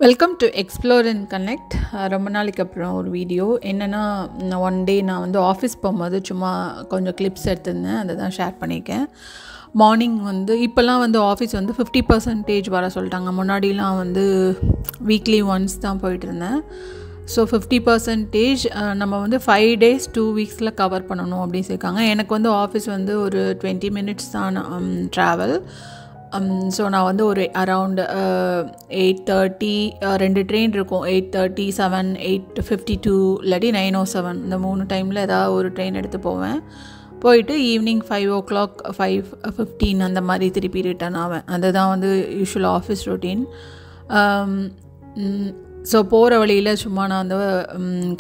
Welcome to explore and connect. ரொம்ப நாளைக்கு அப்புறம் ஒரு வீடியோ. என்னென்னா, ஒன் டே நான் வந்து ஆஃபீஸ் போகும்போது சும்மா கொஞ்சம் கிளிப்ஸ் எடுத்திருந்தேன், அதை தான் ஷேர் பண்ணியிருக்கேன். மார்னிங் வந்து இப்போல்லாம் வந்து ஆஃபீஸ் வந்து 50% வர சொல்லிட்டாங்க. முன்னாடிலாம் வந்து வீக்லி ஒன்ஸ் தான் போயிட்டுருந்தேன். ஸோ 50% நம்ம வந்து 5 days 2 weeks கவர் பண்ணணும் அப்படின்னு சொல்லியிருக்காங்க. எனக்கு வந்து ஆஃபீஸ் வந்து ஒரு 20 minutes தான் ட்ராவல். ஸோ நான் வந்து ஒரு அரவுண்ட் 8:30 2 ட்ரெயின் இருக்கும், 8:30, 7, 8:52 இல்லாட்டி 9:07 இந்த 3 டைமில் ஏதாவது ஒரு ட்ரெயின் எடுத்து போவேன். போயிட்டு ஈவினிங் 5 o'clock 5:15 அந்த மாதிரி திருப்பி ரிட்டர்ன் ஆவேன். அதுதான் வந்து யூஷுவல் ஆஃபீஸ் ரொட்டீன். ஸோ போகிற வழியில் சும்மா நான் வந்து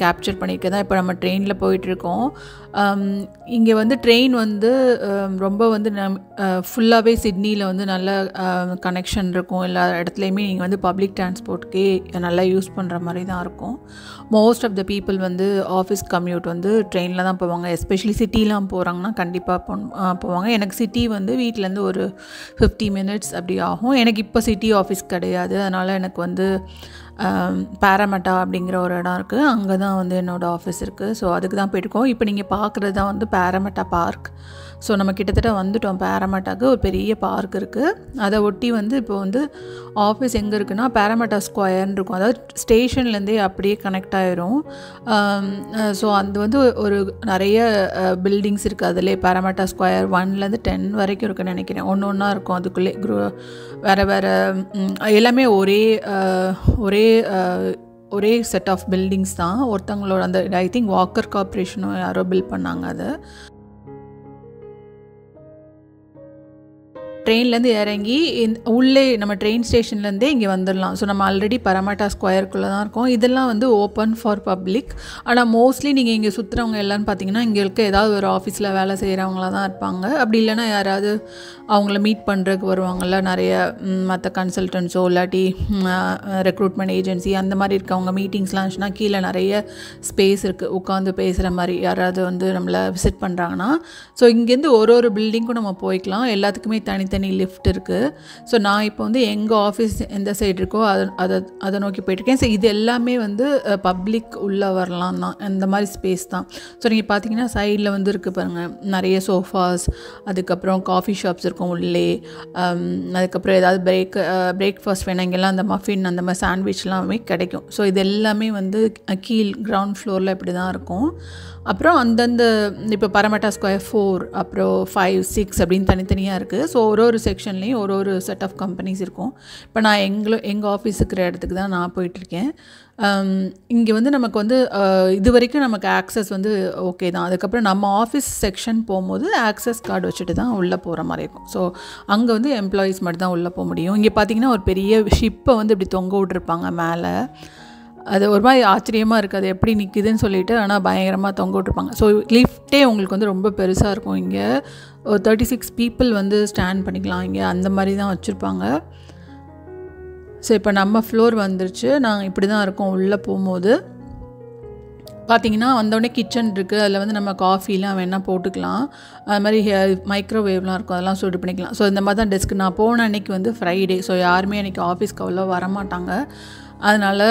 கேப்சர் பண்ணியிருக்க தான். இப்போ நம்ம ட்ரெயினில் போயிட்டுருக்கோம். இங்கே வந்து ட்ரெயின் வந்து ரொம்ப வந்து ஃபுல்லாகவே சிட்னியில் வந்து நல்ல கனெக்ஷன் இருக்கும். எல்லா இடத்துலையுமே நீங்கள் வந்து பப்ளிக் டிரான்ஸ்போர்ட்டுக்கே நல்லா யூஸ் பண்ணுற மாதிரி தான் இருக்கும். மோஸ்ட் ஆஃப் த பீப்புள் வந்து ஆஃபீஸ் கம்யூட் வந்து ட்ரெயினில் தான் போவாங்க. எஸ்பெஷலி சிட்டிலாம் போகிறாங்கன்னா கண்டிப்பாக போவாங்க. எனக்கு சிட்டி வந்து வீட்டிலேருந்து ஒரு 50 minutes அப்படி ஆகும். எனக்கு இப்போ சிட்டி ஆஃபீஸ் கிடையாது, அதனால் எனக்கு வந்து பேராமெட்டா அப்படிங்கிற ஒரு இடம் இருக்குது, அங்கே தான் வந்து என்னோடய ஆஃபீஸ் இருக்குது. ஸோ அதுக்கு தான் போயிருக்கோம். இப்போ நீங்கள் பார்க்குறது தான் வந்து பேராமெட்டா பார்க். ஸோ நம்ம கிட்டத்தட்ட வந்துட்டோம். பேராமெட்டாவுக்கு ஒரு பெரிய பார்க் இருக்குது. அதை ஒட்டி வந்து இப்போ வந்து ஆஃபீஸ் எங்கே இருக்குன்னா பேராமெட்டா ஸ்கொயர்னு இருக்கும். அதாவது ஸ்டேஷன்லேருந்தே அப்படியே கனெக்ட் ஆகிரும். ஸோ அது வந்து ஒரு நிறைய பில்டிங்ஸ் இருக்குது அதிலே. பேராமெட்டா ஸ்கொயர் 1 to 10 வரைக்கும் இருக்குன்னு நினைக்கிறேன். ஒன்று ஒன்றா இருக்கும் அதுக்குள்ளே. வேறு எல்லாமே ஒரே செட் ஆஃப் பில்டிங்ஸ் தான். ஒருத்தவங்களோட அந்த ஐ திங்க் வாக்கர் கார்ப்பரேஷனும் யாரோ பில்ட் பண்ணாங்க அதை. ட்ரெயின்லேருந்து இறங்கி உள்ளே நம்ம ட்ரெயின் ஸ்டேஷன்லேருந்தே இங்கே வந்துடலாம். ஸோ நம்ம ஆல்ரெடி பேராமெட்டா ஸ்கொயருக்குள்ளே தான் இருக்கோம். இதெல்லாம் வந்து ஓப்பன் ஃபார் பப்ளிக். ஆனால் மோஸ்ட்லி நீங்கள் இங்கே சுற்றுறவங்க எல்லான்னு பார்த்தீங்கன்னா இங்கே இருக்க ஏதாவது ஒரு ஆஃபீஸில் வேலை செய்கிறவங்களாக தான் இருப்பாங்க. அப்படி இல்லைன்னா யாராவது அவங்கள மீட் பண்ணுறதுக்கு வருவாங்கள்ல, நிறைய மற்ற கன்சல்டன்ஸோ இல்லாட்டி ரெக்ரூட்மெண்ட் ஏஜென்சி அந்த மாதிரி இருக்கவங்க மீட்டிங்ஸ்லாம் இருந்துச்சுன்னா கீழே நிறைய ஸ்பேஸ் இருக்குது உட்காந்து பேசுகிற மாதிரி. யாராவது வந்து நம்மளை விசிட் பண்ணுறாங்கன்னா ஸோ இங்கேருந்து ஒரு பில்டிங்க்கும் நம்ம போய்க்கலாம். எல்லாத்துக்குமே தனித்தனி லிஃப்ட் இருக்குது. ஸோ நான் இப்போ வந்து எங்கள் ஆஃபீஸ் எந்த சைடு இருக்கோ அதை நோக்கி போயிட்டுருக்கேன். ஸோ இது எல்லாமே வந்து பப்ளிக் உள்ளே வரலாம் தான், இந்த மாதிரி ஸ்பேஸ் தான். ஸோ நீங்கள் பார்த்தீங்கன்னா சைடில் வந்து இருக்குது பாருங்கள், நிறைய சோஃபாஸ், அதுக்கப்புறம் காஃபி ஷாப்ஸ் இருக்கும் உள்ளே. அதுக்கப்புறம் ஏதாவது பிரேக்ஃபாஸ்ட் வேணும், இங்கெல்லாம் அந்த மஃபின் அந்த மாதிரி சாண்ட்விச்லாமே கிடைக்கும். ஸோ இது எல்லாமே வந்து கீழ் கிரவுண்ட் ஃப்ளோரில் இப்படி தான் இருக்கும். அப்புறம் அந்தந்த இப்போ பேராமெட்டா ஸ்கொயர் 4 அப்புறம் 5, 6 அப்படின்னு தனித்தனியாக இருக்குது. ஸோ ஒரு செக்ஷன்லேயும் ஒரு செட் ஆஃப் கம்பெனிஸ் இருக்கும். இப்போ நான் எங்கள் ஆஃபீஸ் இருக்கிற இடத்துக்கு தான் நான் போயிட்டுருக்கேன். இங்கே வந்து நமக்கு வந்து இது வரைக்கும் நமக்கு ஆக்சஸ் வந்து ஓகே தான். அதுக்கப்புறம் நம்ம ஆஃபீஸ் செக்ஷன் போகும்போது ஆக்சஸ் கார்டு வச்சுட்டு தான் உள்ளே போகிற மாதிரி இருக்கும். ஸோ அங்கே வந்து எம்ப்ளாயீஸ் மட்டும் தான் உள்ளே போக முடியும். இங்கே பார்த்திங்கன்னா ஒரு பெரிய ஷிப்பை வந்து இப்படி தொங்க விட்ருப்பாங்க மேலே. அது ஒரு மாதிரி ஆச்சரியமாக இருக்குது, அது எப்படி நிற்குதுன்னு சொல்லிட்டு. ஆனால் பயங்கரமாக தொங்க விட்ருப்பாங்க. ஸோ லிஃப்ட்டே உங்களுக்கு வந்து ரொம்ப பெருசாக இருக்கும். இங்கே ஒரு 36 people வந்து ஸ்டாண்ட் பண்ணிக்கலாம் இங்கே, அந்த மாதிரி தான் வச்சுருப்பாங்க. ஸோ இப்போ நம்ம ஃப்ளோர் வந்துருச்சு. நாங்கள் இப்படி தான் இருக்கோம். உள்ளே போகும்போது பார்த்திங்கன்னா வந்தோடனே கிச்சன் இருக்குது. அதில் வந்து நம்ம காஃபிலாம் வேணால் போட்டுக்கலாம். அது மாதிரி மைக்ரோவேவ்லாம் இருக்கும், அதெல்லாம் சூடு பண்ணிக்கலாம். ஸோ இந்த மாதிரி தான் டெஸ்க். நான் போன அன்றைக்கி வந்து ஃப்ரைடே. ஸோ யாருமே அன்றைக்கி ஆஃபீஸ்க்கு அவ்வளோ வரமாட்டாங்க. அதனால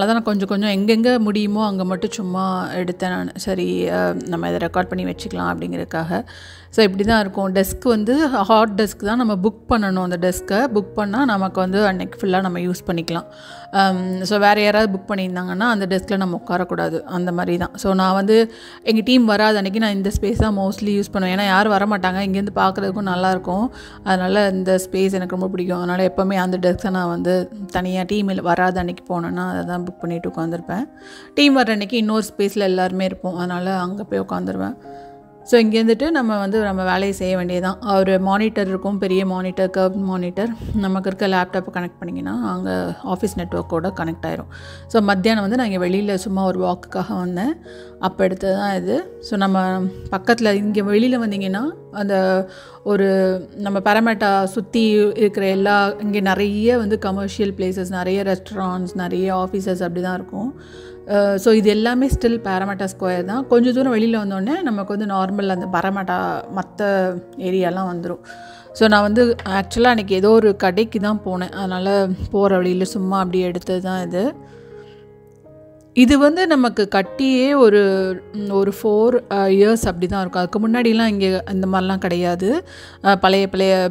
தான் நான் கொஞ்சம் எங்கெங்கே முடியுமோ அங்கே மட்டும் சும்மா எடுத்தேன் நான். சரி நம்ம இதை ரெக்கார்ட் பண்ணி வச்சுக்கலாம் அப்படிங்கிறதுக்காக. ஸோ இப்படி தான் இருக்கும். டெஸ்க் வந்து ஹாட் டெஸ்க் தான், நம்ம புக் பண்ணணும். அந்த டெஸ்க்கை புக் பண்ணால் நமக்கு வந்து அன்றைக்கி ஃபுல்லாக நம்ம யூஸ் பண்ணிக்கலாம். ஸோ வேறு யாராவது புக் பண்ணியிருந்தாங்கன்னா அந்த டெஸ்கில் நம்ம உட்காரக்கூடாது, அந்த மாதிரி தான். ஸோ நான் வந்து எங்கள் டீம் வராத அன்றைக்கி நான் இந்த ஸ்பேஸ் தான் மோஸ்ட்லி யூஸ் பண்ணுவேன். ஏன்னா யாரும் வரமாட்டாங்க, இங்கேருந்து பார்க்குறதுக்கும் நல்லாயிருக்கும். அதனால் இந்த ஸ்பேஸ் எனக்கு ரொம்ப பிடிக்கும். அதனால் எப்போவுமே அந்த டெஸ்க்கை நான் வந்து தனியாக டீமில் வராத அன்றைக்கி போனேன்னா அதை தான் புக் பண்ணிவிட்டு உட்காந்துருப்பேன். டீம் வர அன்றைக்கி இன்னொரு ஸ்பேஸில் எல்லாருமே இருப்போம், அதனால் அங்கே போய் உட்காந்துருவேன். ஸோ இங்கேருந்துட்டு நம்ம வேலையை செய்ய வேண்டியதுதான். ஒரு மானிட்டர் இருக்கும், பெரிய மானிட்டர், கர்வ் மானிட்டர். நமக்கு இருக்க லேப்டாப்பை கனெக்ட் பண்ணிங்கன்னா அங்கே ஆஃபீஸ் நெட்வொர்க்கோடு கனெக்ட் ஆயிரும். ஸோ மத்தியானம் வந்து நான் இங்கே வெளியில் சும்மா ஒரு வாக்குக்காக வந்தேன், அப்போ எடுத்தது தான் இது. ஸோ நம்ம பக்கத்தில் இங்கே வெளியில் வந்தீங்கன்னா அந்த நம்ம பேராமெட்டா சுற்றி இருக்கிற இங்கே நிறைய வந்து கமர்ஷியல் பிளேசஸ், நிறைய ரெஸ்டாரண்ட்ஸ், நிறைய ஆஃபீஸஸ் அப்படி தான் இருக்கும். ஸோ இது எல்லாமே ஸ்டில் பேராமெட்டா ஸ்கொயர் தான். கொஞ்சம் தூரம் வெளியில் வந்தோடனே நமக்கு வந்து நார்மல் அந்த பேராமெட்டா மற்ற ஏரியாலாம் வந்துடும். ஸோ நான் வந்து ஆக்சுவலாக அன்றைக்கி ஏதோ ஒரு கடைக்கு தான் போனேன், அதனால் போகிற வழியில் சும்மா அப்படியே எடுத்தது தான் இது. இது வந்து நமக்கு கட்டியே ஒரு 4 இயர்ஸ் அப்படி தான் இருக்கும். அதுக்கு முன்னாடிலாம் இங்கே இந்த மாதிரிலாம் கிடையாது. பழைய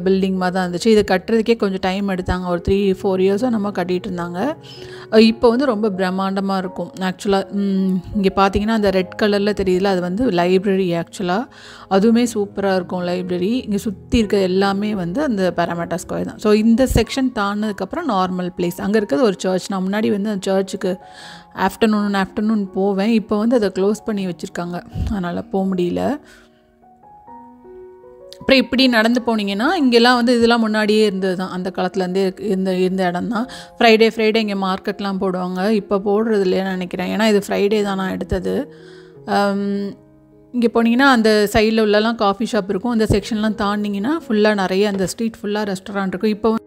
பில்டிங் மாதிரி தான் இருந்துச்சு. இது கட்டுறதுக்கே கொஞ்சம் டைம் எடுத்தாங்க. ஒரு 3-4 இயர்ஸாக நம்ம கட்டிகிட்டு இருந்தாங்க. இப்போ வந்து ரொம்ப பிரம்மாண்டமாக இருக்கும். ஆக்சுவலாக இங்கே பார்த்தீங்கன்னா அந்த ரெட் கலரில் தெரியுதுல, அது வந்து லைப்ரரி. ஆக்சுவலாக அதுவுமே சூப்பராக இருக்கும் லைப்ரரி. இங்கே சுற்றி இருக்க எல்லாமே வந்து அந்த பாராமீட்டர் ஸ்கொயர் தான். ஸோ இந்த செக்ஷன் தாண்டினதுக்கப்புறம் நார்மல் பிளேஸ். அங்கே இருக்கிறது ஒரு சர்ச். நான் முன்னாடி வந்து அந்த சர்ச்சுக்கு ஆஃப்டர்நூன் போவேன். இப்போ வந்து அதை க்ளோஸ் பண்ணி வச்சுருக்காங்க, அதனால் போக முடியல. அப்புறம் இப்படி நடந்து போனீங்கன்னா இங்கெல்லாம் வந்து இதெல்லாம் முன்னாடியே இருந்தது தான், அந்த காலத்துலேருந்தே இருந்த இடம் தான். ஃப்ரைடே இங்கே மார்க்கெட்லாம் போடுவாங்க. இப்போ போடுறது இல்லைன்னு நினைக்கிறேன், ஏன்னா இது ஃப்ரைடே தான் நான் எடுத்தது. இங்கே போனீங்கன்னா அந்த சைடில் உள்ளலாம் காஃபி ஷாப் இருக்கும். அந்த செக்ஷன்லாம் தாண்டிங்கன்னா ஃபுல்லாக நிறைய அந்த ஸ்ட்ரீட் ஃபுல்லாக ரெஸ்டாரண்ட் இருக்கும்.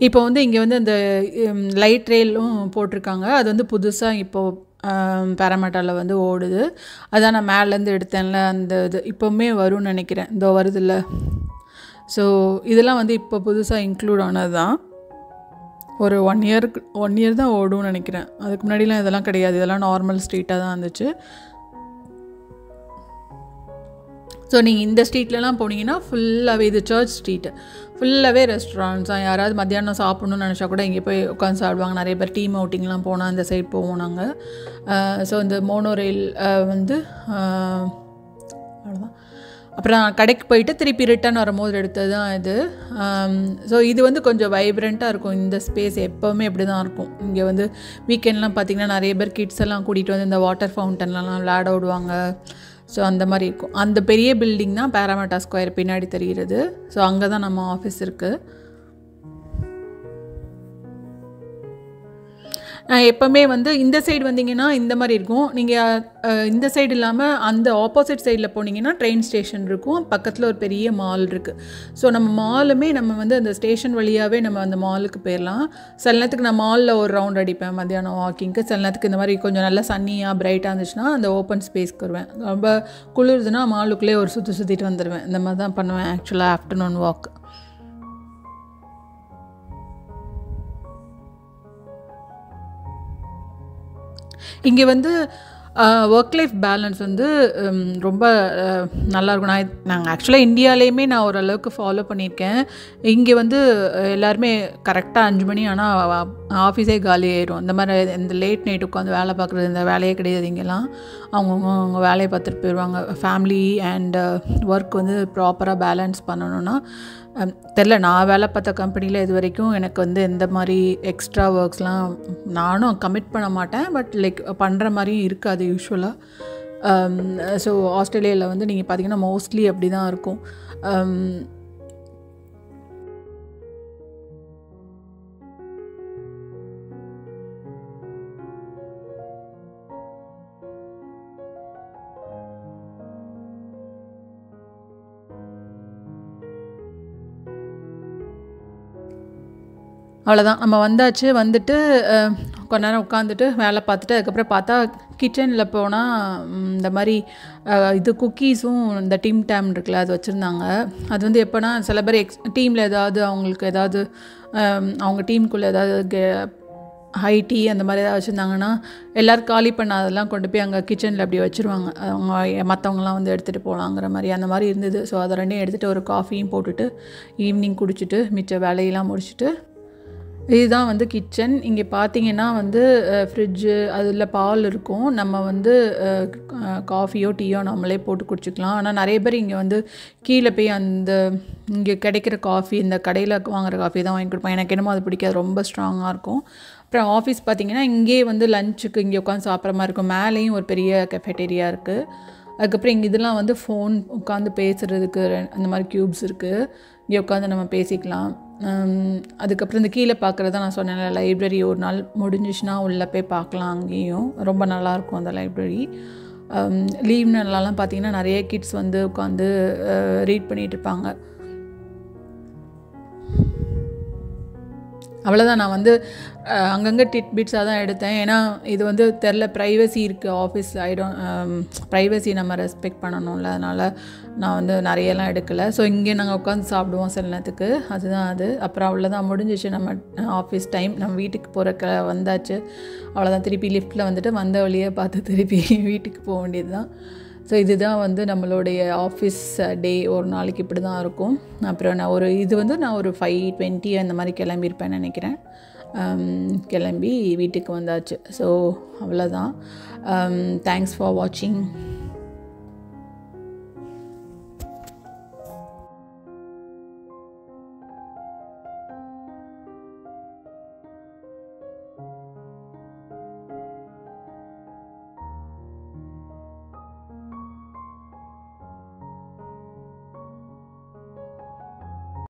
இப்போ வந்து இங்கே வந்து அந்த லைட் ரெயிலும் போட்டிருக்காங்க. அது வந்து புதுசாக இப்போது பாராமீட்டரில் வந்து ஓடுது. அதான் நான் மேலேருந்து எடுத்தேன்ல, அந்த இது இப்போவுமே வரும்னு நினைக்கிறேன். இதோ வருதில்ல. ஸோ இதெல்லாம் வந்து இப்போ புதுசாக இன்க்ளூட் ஆனது தான். ஒரு 1 இயர் தான் ஓடும்னு நினைக்கிறேன். அதுக்கு முன்னாடிலாம் இதெல்லாம் கிடையாது. இதெல்லாம் நார்மல் ஸ்ட்ரீட்டாக தான் இருந்துச்சு. ஸோ நீங்கள் இந்த ஸ்ட்ரீட்லலாம் போனீங்கன்னா ஃபுல்லாகவே இது சர்ச் ஸ்ட்ரீட்டு, ஃபுல்லாகவே ரெஸ்டாரண்ட்ஸ் தான். யாராவது மத்தியானம் சாப்பிட்ணுன்னு நினச்சா கூட இங்கே போய் உட்காந்து சாப்பிடுவாங்க. நிறைய பேர் டீம் அவுட்டிங்லாம் போனால் அந்த சைட் போவோம் நாங்கள். ஸோ இந்த மோனோ ரயில் வந்து அவ்வளோதான். அப்புறம் கடைக்கு போயிட்டு திருப்பி ரிட்டர்ன் வரும்போது எடுத்தது தான் இது. ஸோ இது வந்து கொஞ்சம் வைப்ரண்ட்டாக இருக்கும். இந்த ஸ்பேஸ் எப்போவுமே இப்படி தான் இருக்கும். இங்கே வந்து வீக்கெண்ட்லாம் பார்த்திங்கன்னா நிறைய பேர் கிட்ஸ் எல்லாம் கூட்டிகிட்டு வந்து இந்த வாட்டர் ஃபவுண்டன்லாம் விளையாட விடுவாங்க. ஸோ அந்த மாதிரி இருக்கும். அந்த பெரிய பில்டிங் தான் பாராமீட்டர் ஸ்கொயர் பின்னாடி தெரிகிறது. ஸோ அங்கே தான் நம்ம ஆஃபீஸ் இருக்குது. எப்போவுமே வந்து இந்த சைடு வந்தீங்கன்னா இந்த மாதிரி இருக்கும். நீங்கள் இந்த சைடு இல்லாமல் அந்த ஆப்போசிட் சைடில் போனீங்கன்னா ட்ரெயின் ஸ்டேஷன் இருக்கும். பக்கத்தில் ஒரு பெரிய மால் இருக்குது. ஸோ நம்ம மாலுமே நம்ம வந்து அந்த ஸ்டேஷன் வழியாகவே நம்ம அந்த மாலுக்கு போயிடலாம். சில நேரத்துக்கு நான் மாலில் ஒரு ரவுண்ட் அடிப்பேன் மத்தியானம் வாக்கிங்க்கு. சில நேரத்துக்கு இந்த மாதிரி கொஞ்சம் நல்லா சன்னியாக பிரைட்டாக இருந்துச்சுன்னா அந்த ஓப்பன் ஸ்பேஸ்க்கு வருவேன். ரொம்ப குளிர்துன்னா மாலுக்குள்ளே ஒரு சுற்றிட்டு வந்துடுவேன். இந்த மாதிரி தான் பண்ணுவேன் ஆக்சுவலாக ஆஃப்டர்நூன் வாக். இங்கே வந்து ஒர்க் லைஃப் பேலன்ஸ் வந்து ரொம்ப நல்லாயிருக்கும். நாங்கள் ஆக்சுவலாக இந்தியாவிலேயுமே நான் ஓரளவுக்கு ஃபாலோ பண்ணியிருக்கேன். இங்கே வந்து எல்லாருமே கரெக்டாக 5 மணி ஆனால் ஆஃபீஸே காலி ஆயிடும். இந்த மாதிரி இந்த லேட் நைட் உட்காந்து வேலை பார்க்குறது இந்த வேலையே கிடையாது. இங்கெல்லாம் அவங்க வேலையை பார்த்துட்டு போயிடுவாங்க. ஃபேமிலி அண்ட் ஒர்க் வந்து ப்ராப்பராக பேலன்ஸ் பண்ணணுன்னா தெரில. நான் வேலை பார்த்த கம்பெனியில் இது வரைக்கும் எனக்கு வந்து எந்த மாதிரி எக்ஸ்ட்ரா ஒர்க்ஸ்லாம் நானும் கமிட் பண்ண மாட்டேன். பட் லைக் பண்ணுற மாதிரியும் இருக்காது யூஸ்வலாக. ஸோ ஆஸ்திரேலியாவில் வந்து நீங்கள் பார்த்தீங்கன்னா மோஸ்ட்லி அப்படி தான் இருக்கும். அவ்வளோதான், நம்ம வந்தாச்சு. வந்துட்டு கொஞ்ச நேரம் உட்காந்துட்டு வேலை பார்த்துட்டு அதுக்கப்புறம் பார்த்தா கிச்சனில் போனால் இந்த மாதிரி இது குக்கீஸும் இந்த டிம் டேம் இருக்குல்ல அது வச்சுருந்தாங்க. அது வந்து எப்போனா சில பேர் டீமில் ஏதாவது அவங்களுக்கு ஏதாவது அவங்க டீமுக்குள்ளே ஏதாவது ஹை டீ அந்த மாதிரி ஏதாவது வச்சுருந்தாங்கன்னா எல்லோரும் காலி பண்ணாதெல்லாம் கொண்டு போய் அங்கே கிச்சனில் அப்படி வச்சுருவாங்க. அவங்க மற்றவங்களாம் வந்து எடுத்துகிட்டு போகலாங்கிற மாதிரி அந்த மாதிரி இருந்தது. ஸோ அதை ரெண்டையும் எடுத்துகிட்டு ஒரு காஃபியும் போட்டுட்டு ஈவினிங் குடிச்சிட்டு மிச்ச வேலையெல்லாம் முடிச்சுட்டு இதுதான் வந்து கிச்சன். இங்கே பார்த்தீங்கன்னா வந்து ஃப்ரிட்ஜு அதில் பால் இருக்கும். நம்ம வந்து காஃபியோ டீயோ நம்மளே போட்டு குடிச்சிக்கலாம். ஆனால் நிறைய பேர் இங்கே வந்து கீழே போய் அந்த இங்கே கிடைக்கிற காஃபி இந்த கடையில் வாங்குகிற காஃபி தான் வாங்கி கொடுப்பேன். எனக்கு என்னமோ அது பிடிக்காது, ரொம்ப ஸ்ட்ராங்காக இருக்கும். அப்புறம் ஆஃபீஸ் பார்த்திங்கன்னா இங்கே வந்து லஞ்சுக்கு இங்கே உட்காந்து சாப்பிட்ற மாதிரி இருக்கும். மேலேயும் ஒரு பெரிய கெஃபெட்டேரியா இருக்குது. அதுக்கப்புறம் இங்கே இதெல்லாம் வந்து ஃபோன் உட்காந்து பேசுகிறதுக்கு அந்த மாதிரி க்யூப்ஸ் இருக்குது. இங்கே உட்காந்து நம்ம பேசிக்கலாம். அதுக்கப்புறம் இந்த கீழே பார்க்குறதா நான் சொன்னேன் லைப்ரரி, ஒரு நாள் முடிஞ்சிச்சுன்னா உள்ளே போய் பார்க்கலாம். அங்கேயும் ரொம்ப நல்லாயிருக்கும் அந்த லைப்ரரி. லீவ் நாள்லாம் பார்த்திங்கன்னா நிறைய கிட்ஸ் வந்து உட்காந்து ரீட் பண்ணிகிட்டு இருப்பாங்க. அவ்வளோதான். நான் வந்து அங்கங்கே டிட்பிட்ஸாக தான் எடுத்தேன். ஏன்னா இது வந்து தெரில, ப்ரைவசி இருக்குது ஆஃபீஸ். ப்ரைவசி நம்ம ரெஸ்பெக்ட் பண்ணணும்ல, அதனால் நான் வந்து நிறையெல்லாம் எடுக்கலை. ஸோ இங்கே நாங்கள் உட்காந்து சாப்பிடுவோம் சில நேரத்துக்கு, அதுதான் அது. அப்புறம் அவ்வளோதான், முடிஞ்சிச்சு நம்ம ஆஃபீஸ் டைம். நம்ம வீட்டுக்கு போகிற வந்தாச்சு, அவ்வளோதான். திருப்பி லிஃப்ட்டில் வந்துட்டு வந்த வழியே பார்த்து திருப்பி வீட்டுக்கு போக வேண்டியது தான். ஸோ இதுதான் வந்து நம்மளுடைய ஆஃபீஸ் டே. ஒரு நாளைக்கு இப்படி தான் இருக்கும். அப்புறம் நான் ஒரு 5:20 அந்த மாதிரி கிளம்பியிருப்பேன்னு நினைக்கிறேன். கிளம்பி வீட்டுக்கு வந்தாச்சு. ஸோ அவ்வளோதான். தேங்க்ஸ் ஃபார் வாட்சிங்.